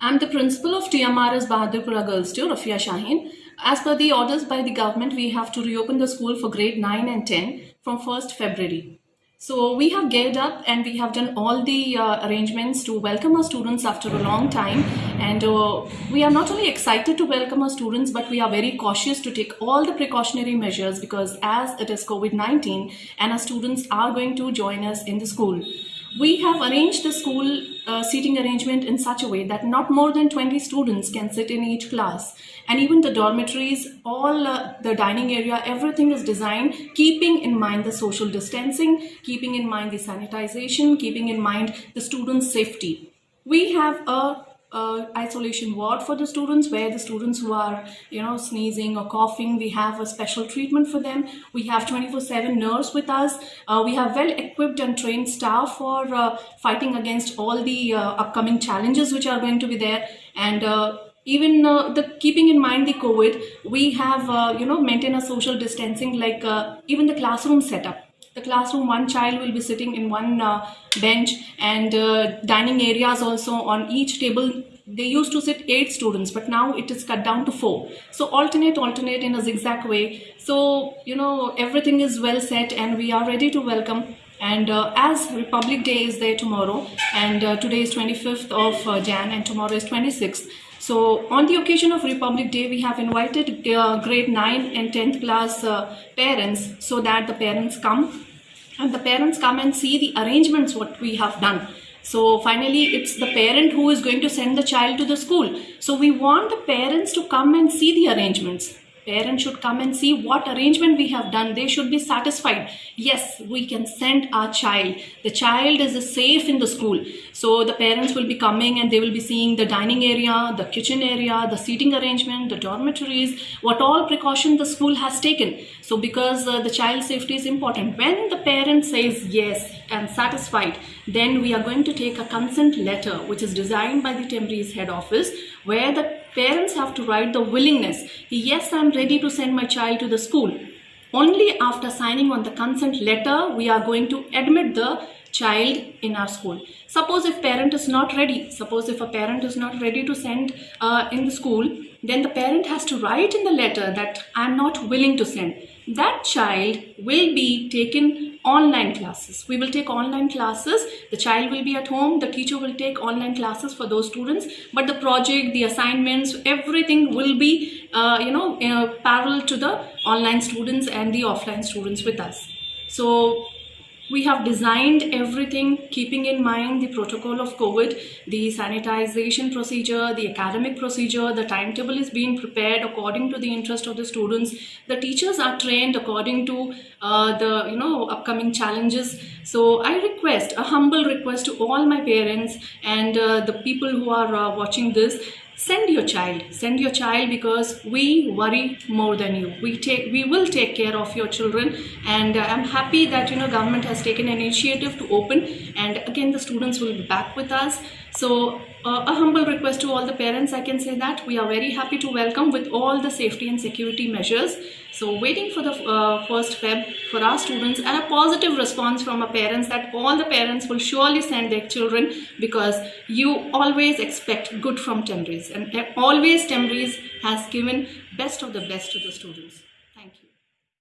I'm the principal of TMRS Bahadurpura Girls 2, Rafia Shaheen. As per the orders by the government, we have to reopen the school for grade 9 and 10 from 1st February. So we have geared up and we have done all the arrangements to welcome our students after a long time. And we are not only excited to welcome our students, but we are very cautious to take all the precautionary measures because as it is COVID-19 and our students are going to join us in the school. We have arranged the school seating arrangement in such a way that not more than 20 students can sit in each class. And even the dormitories, all the dining area, everything is designed keeping in mind the social distancing, keeping in mind the sanitization, keeping in mind the students' safety. We have a isolation ward for the students where the students who are sneezing or coughing, we have a special treatment for them. We have 24/7 nurse with us. We have well equipped and trained staff for fighting against all the upcoming challenges which are going to be there. And even the keeping in mind the COVID, we have maintain a social distancing, like even the classroom setup. The classroom, one child will be sitting in one bench, and dining areas also on each table. They used to sit 8 students, but now it is cut down to 4. So alternate in a zigzag way. So everything is well set and we are ready to welcome. And as Republic Day is there tomorrow, and today is 25th of Jan and tomorrow is 26th. So on the occasion of Republic Day, we have invited grade 9 and 10th class parents, so that the parents come and see the arrangements what we have done. So finally, it's the parent who is going to send the child to the school. So we want the parents to come and see the arrangements. Parents should come and see what arrangement we have done. They should be satisfied. Yes, we can send our child. The child is safe in the school. So the parents will be coming and they will be seeing the dining area, the kitchen area, the seating arrangement, the dormitories, what all precaution the school has taken. So because the child safety is important. When the parent says yes and satisfied, then we are going to take a consent letter which is designed by the TMRS head office, where the parents have to write the willingness. Yes, I'm ready to send my child to the school. Only after signing on the consent letter, we are going to admit the child in our school. Suppose if parent is not ready, to send in the school, then the parent has to write in the letter that I'm not willing to send. That child will be taken online classes. We will take online classes. The child will be at home. The teacher will take online classes for those students. But the project, the assignments, everything will be parallel to the online students and the offline students with us. So we have designed everything keeping in mind the protocol of COVID, the sanitization procedure, the academic procedure. The timetable is being prepared according to the interest of the students. The teachers are trained according to the upcoming challenges. So I request, a humble request to all my parents and the people who are watching this. Send your child, because we worry more than you. We will take care of your children, and I'm happy that government has taken an initiative to open, and again the students will be back with us. So a humble request to all the parents, I can say that we are very happy to welcome with all the safety and security measures. So waiting for the 1st Feb for our students, and a positive response from our parents that all the parents will surely send their children, because you always expect good from TMRS, and always TMRS has given best of the best to the students.